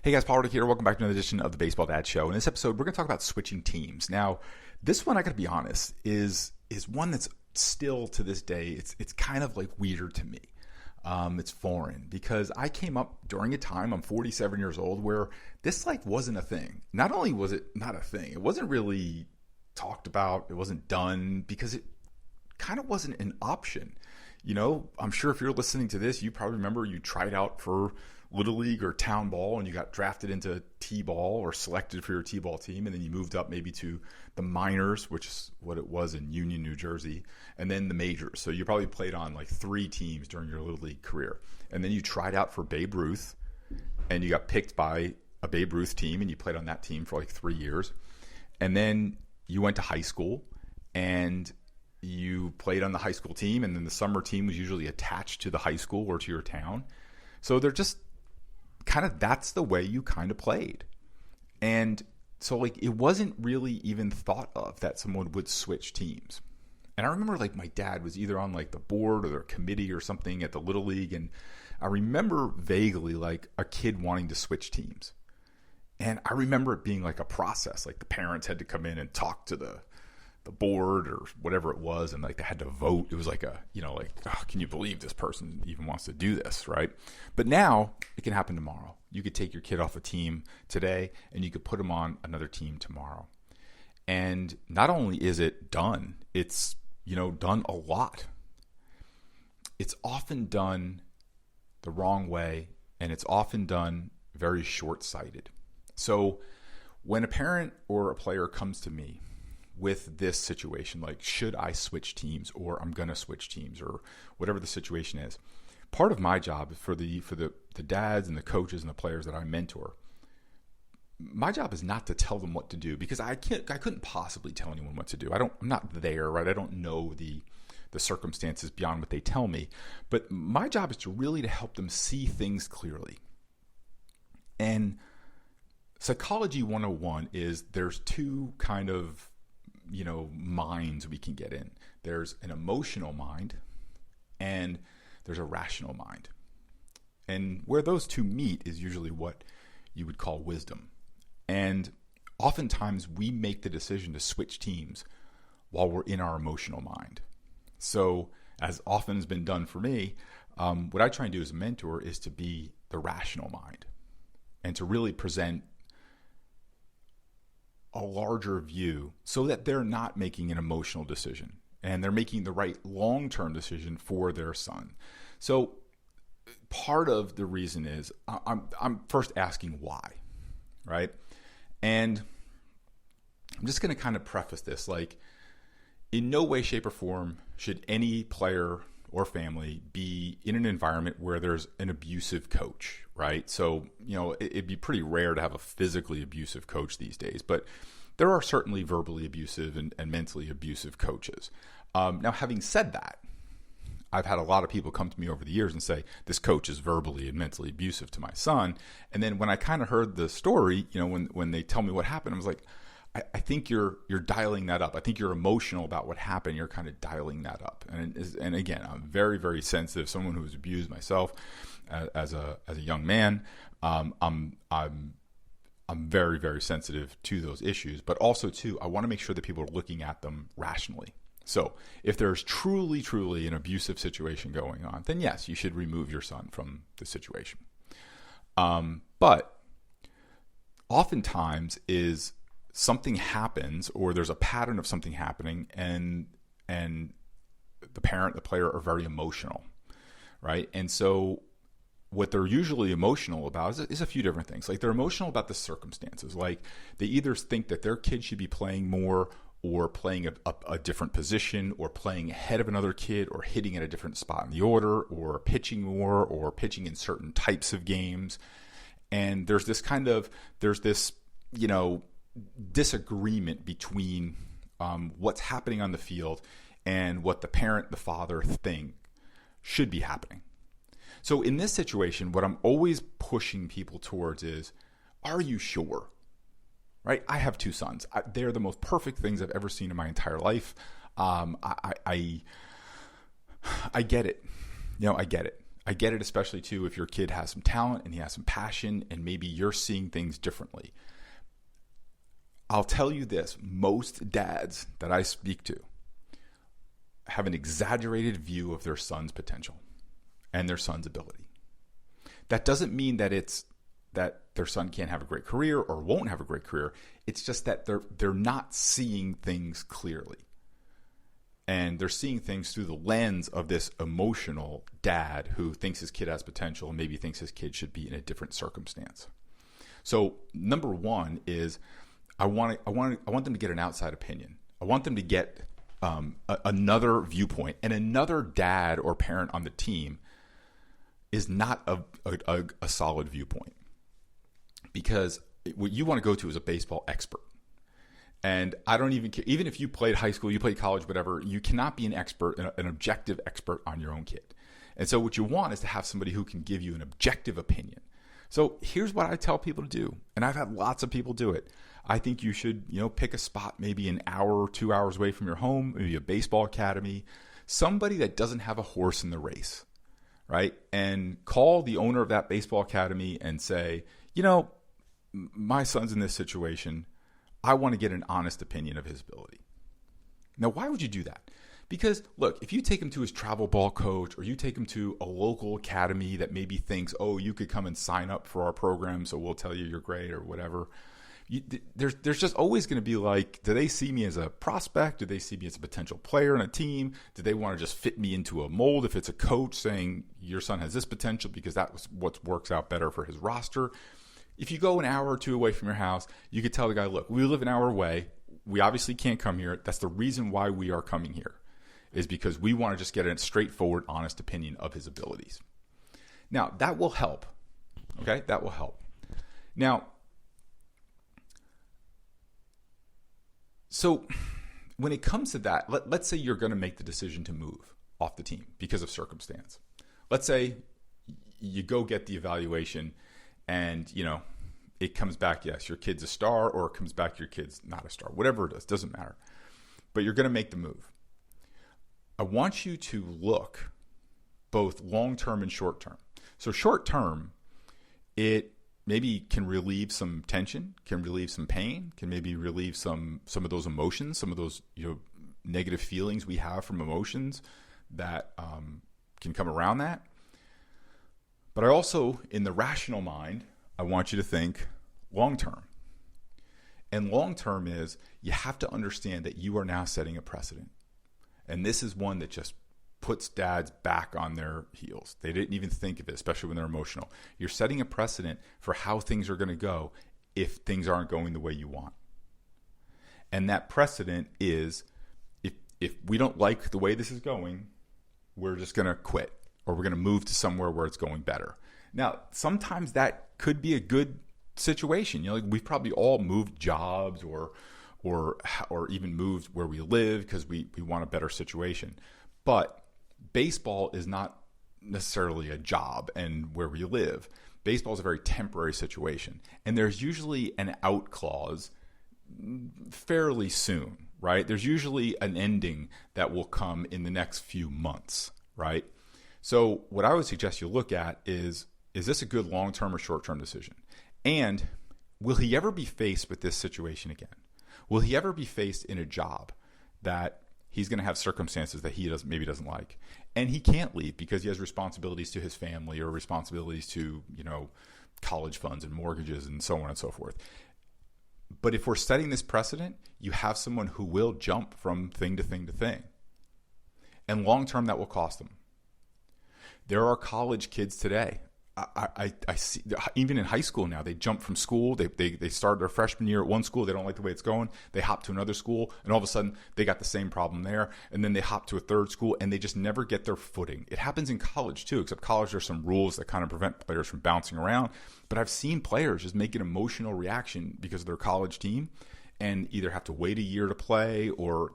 Hey guys, Paul Rudick here. Welcome back to another edition of the Baseball Dad Show. In this episode, we're going to talk about switching teams. Now, this one, I got to be honest, is one that's still to this day, it's kind of like weird to me. It's foreign because I came up during a time, I'm 47 years old, where this like wasn't a thing. Not only was it not a thing, it wasn't really talked about, it wasn't done because it kind of wasn't an option. You know, I'm sure if you're listening to this, you probably remember you tried out for Little League or Town Ball and you got drafted into T-Ball or selected for your T-Ball team, and then you moved up maybe to the minors, which is what it was in Union, New Jersey, and then the majors. So you probably played on like 3 teams during your Little League career. And then you tried out for Babe Ruth and you got picked by a Babe Ruth team and you played on that team for like 3 years. And then you went to high school and you played on the high school team, and then the summer team was usually attached to the high school or to your town. So they're just kind of, that's the way you kind of played. And so like it wasn't really even thought of that someone would switch teams. And I remember like my dad was either on like the board or the committee or something at the Little League, and I remember vaguely like a kid wanting to switch teams. And I remember it being like a process, like the parents had to come in and talk to the board or whatever it was, and like they had to vote. It was like a, you know, like, oh, can you believe this person even wants to do this, right? But now it can happen tomorrow. You could take your kid off a team today and you could put him on another team tomorrow. And not only is it done, it's, you know, done a lot. It's often done the wrong way, and it's often done very short-sighted. So when a parent or a player comes to me with this situation, like should I switch teams, or I'm going to switch teams, or whatever the situation is, part of my job for the dads and the coaches and the players that I mentor, my job is not to tell them what to do, because I couldn't possibly tell anyone what to do. I'm not there, right? I don't know the circumstances beyond what they tell me. But my job is to really to help them see things clearly. And Psychology 101 is there's 2 kind of, you know, minds we can get in. There's an emotional mind and there's a rational mind. And where those 2 meet is usually what you would call wisdom. And oftentimes we make the decision to switch teams while we're in our emotional mind. So as often has been done for me, what I try and do as a mentor is to be the rational mind and to really present a larger view so that they're not making an emotional decision and they're making the right long-term decision for their son. So part of the reason is I'm first asking why, right? And I'm just going to kind of preface this, like in no way, shape, or form should any player or family be in an environment where there's an abusive coach, right? So, you know, it'd be pretty rare to have a physically abusive coach these days, but there are certainly verbally abusive and mentally abusive coaches. Now, having said that, I've had a lot of people come to me over the years and say, this coach is verbally and mentally abusive to my son. And then when I kind of heard the story, you know, when they tell me what happened, I was like, I think you're dialing that up. I think you're emotional about what happened. You're kind of dialing that up. And again, I'm very, very sensitive. Someone who was abused myself as a young man. I'm very, very sensitive to those issues. But also too, I want to make sure that people are looking at them rationally. So if there's truly, truly an abusive situation going on, then yes, you should remove your son from the situation. But oftentimes is something happens, or there's a pattern of something happening, and the parent, the player are very emotional, right? And so what they're usually emotional about is a few different things. Like they're emotional about the circumstances. Like they either think that their kid should be playing more, or playing a different position, or playing ahead of another kid, or hitting at a different spot in the order, or pitching more, or pitching in certain types of games. And there's this, you know, disagreement between what's happening on the field and what the parent, the father think should be happening. So in this situation, what I'm always pushing people towards is, are you sure? Right? I have 2 sons. They're the most perfect things I've ever seen in my entire life. I get it. You know, I get it. I get it, especially too, if your kid has some talent and he has some passion and maybe you're seeing things differently. I'll tell you this, most dads that I speak to have an exaggerated view of their son's potential and their son's ability. That doesn't mean that their son can't have a great career or won't have a great career. It's just that they're not seeing things clearly. And they're seeing things through the lens of this emotional dad who thinks his kid has potential and maybe thinks his kid should be in a different circumstance. So number one is I want them to get an outside opinion. I want them to get another viewpoint, and another dad or parent on the team is not a solid viewpoint, because what you want to go to is a baseball expert. And I don't even care, even if you played high school, you played college, whatever, you cannot be an expert, an objective expert on your own kid. And so what you want is to have somebody who can give you an objective opinion. So here's what I tell people to do, and I've had lots of people do it. I think you should, pick a spot maybe an hour or 2 hours away from your home, maybe a baseball academy, somebody that doesn't have a horse in the race, right? And call the owner of that baseball academy and say, my son's in this situation. I want to get an honest opinion of his ability. Now, why would you do that? Because, look, if you take him to his travel ball coach or you take him to a local academy that maybe thinks, oh, you could come and sign up for our program, so we'll tell you you're great or whatever, there's just always going to be like, do they see me as a prospect? Do they see me as a potential player in a team? Do they want to just fit me into a mold if it's a coach saying your son has this potential because that's what works out better for his roster? If you go an hour or two away from your house, you could tell the guy, look, we live an hour away. We obviously can't come here. That's the reason why we are coming here, is because we want to just get a straightforward, honest opinion of his abilities. Now, that will help. Okay? That will help. Now, so when it comes to that, let's say you're going to make the decision to move off the team because of circumstance. Let's say you go get the evaluation and, it comes back, yes, your kid's a star, or it comes back, your kid's not a star. Whatever it is, doesn't matter. But you're going to make the move. I want you to look both long-term and short-term. So short-term, it maybe can relieve some tension, can relieve some pain, can maybe relieve some of those emotions, some of those negative feelings we have from emotions that can come around that. But I also, in the rational mind, I want you to think long-term. And long-term is you have to understand that you are now setting a precedent. And this is one that just puts dads back on their heels. They didn't even think of it, especially when they're emotional. You're setting a precedent for how things are going to go if things aren't going the way you want. And that precedent is if we don't like the way this is going, we're just going to quit, or we're going to move to somewhere where it's going better. Now, sometimes that could be a good situation. We've probably all moved jobs or even moved where we live because we want a better situation. But baseball is not necessarily a job and where we live. Baseball is a very temporary situation. And there's usually an out clause fairly soon, right? There's usually an ending that will come in the next few months, right? So what I would suggest you look at is this a good long-term or short-term decision? And will he ever be faced with this situation again? Will he ever be faced in a job that he's going to have circumstances that he maybe doesn't like, and he can't leave because he has responsibilities to his family or responsibilities to, college funds and mortgages and so on and so forth? But if we're setting this precedent, you have someone who will jump from thing to thing to thing. And long-term, that will cost them. There are college kids today. I see, even in high school now, they jump from school. They start their freshman year at one school. They don't like the way it's going. They hop to another school, and all of a sudden they got the same problem there. And then they hop to a third school, and they just never get their footing. It happens in college too, except college there's some rules that kind of prevent players from bouncing around. But I've seen players just make an emotional reaction because of their college team, and either have to wait a year to play, or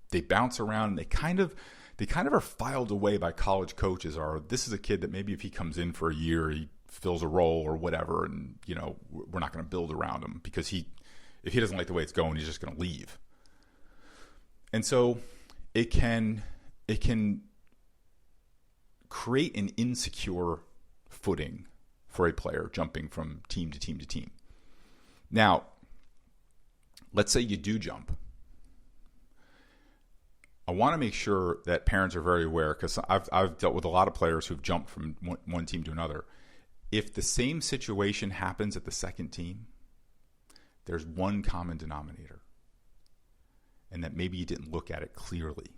they bounce around, and they kind of are filed away by college coaches. Or this is a kid that maybe if he comes in for a year, he fills a role or whatever, and we're not going to build around him because if he doesn't like the way it's going, he's just going to leave. And so it can create an insecure footing for a player jumping from team to team to team. Now, let's say you do jump. I want to make sure that parents are very aware, because I've dealt with a lot of players who've jumped from one team to another. If the same situation happens at the second team, there's one common denominator, and that maybe you didn't look at it clearly.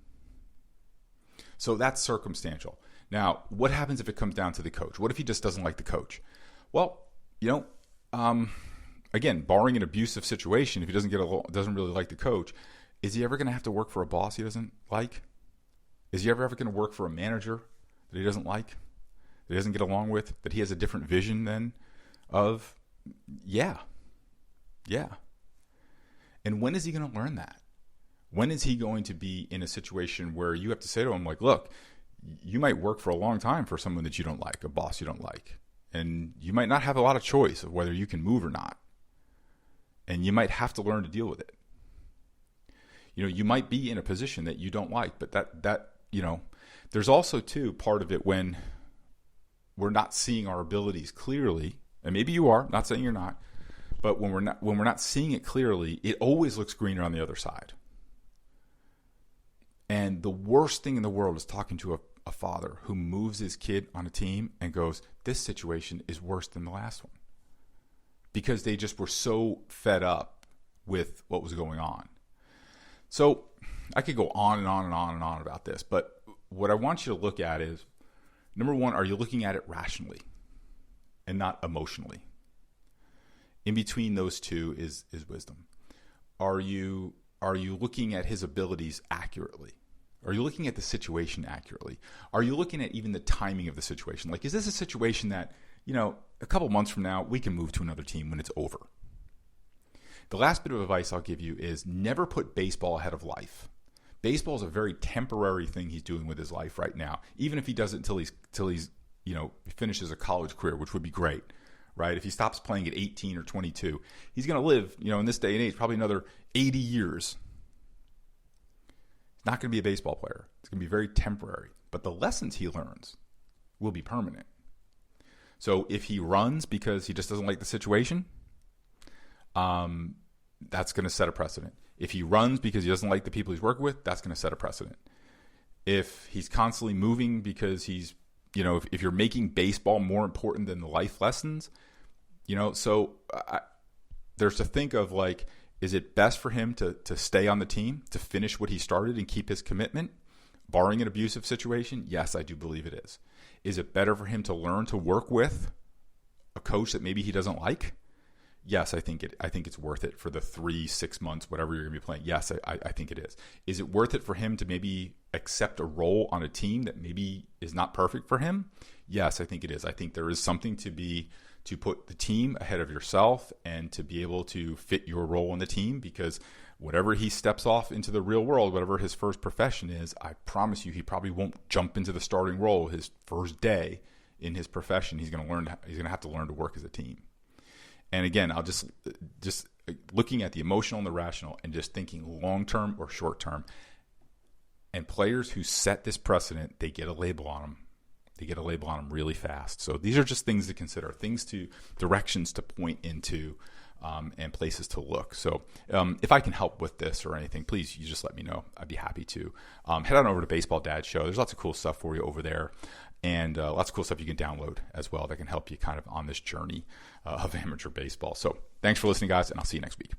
So that's circumstantial. Now, what happens if it comes down to the coach? What if he just doesn't like the coach? Well, again, barring an abusive situation, if he doesn't really like the coach, is he ever going to have to work for a boss he doesn't like? Is he ever going to work for a manager that he doesn't like, that he doesn't get along with, that he has a different vision than of? Yeah. And when is he going to learn that? When is he going to be in a situation where you have to say to him, like, look, you might work for a long time for someone that you don't like, a boss you don't like, and you might not have a lot of choice of whether you can move or not. And you might have to learn to deal with it. You might be in a position that you don't like, but that there's also too part of it when we're not seeing our abilities clearly, and maybe you are, not saying you're not, but when we're not seeing it clearly, it always looks greener on the other side. And the worst thing in the world is talking to a father who moves his kid on a team and goes, this situation is worse than the last one. Because they just were so fed up with what was going on. So I could go on and on and on and on about this, but what I want you to look at is, number one, are you looking at it rationally and not emotionally? In between those two is wisdom. Are you looking at his abilities accurately? Are you looking at the situation accurately? Are you looking at even the timing of the situation? Like, is this a situation that, a couple months from now, we can move to another team when it's over? The last bit of advice I'll give you is never put baseball ahead of life. Baseball is a very temporary thing he's doing with his life right now. Even if he does it until he's finishes a college career, which would be great, right? If he stops playing at 18 or 22, he's going to live, in this day and age, probably another 80 years. He's not going to be a baseball player. It's going to be very temporary. But the lessons he learns will be permanent. So if he runs because he just doesn't like the situation, that's going to set a precedent. If he runs because he doesn't like the people he's working with, that's going to set a precedent. If he's constantly moving because he's, if you're making baseball more important than the life lessons, there's to think of, like, is it best for him to stay on the team, to finish what he started and keep his commitment, barring an abusive situation? Yes, I do believe it is. Is it better for him to learn to work with a coach that maybe he doesn't like? Yes, I think it's worth it for the 3-6 months, whatever you're going to be playing. Yes, I think it is. Is it worth it for him to maybe accept a role on a team that maybe is not perfect for him? Yes, I think it is. I think there is something to put the team ahead of yourself and to be able to fit your role in the team, because whatever he steps off into the real world, whatever his first profession is, I promise you he probably won't jump into the starting role his first day in his profession. He's going to have to learn to work as a team. And again, I'll just looking at the emotional and the rational and just thinking long-term or short-term. And players who set this precedent, they get a label on them. They get a label on them really fast. So these are just things to consider, directions to point into, and places to look. So if I can help with this or anything, please, you just let me know. I'd be happy to. Head on over to Baseball Dad Show. There's lots of cool stuff for you over there. And lots of cool stuff you can download as well that can help you kind of on this journey of amateur baseball. So thanks for listening, guys, and I'll see you next week.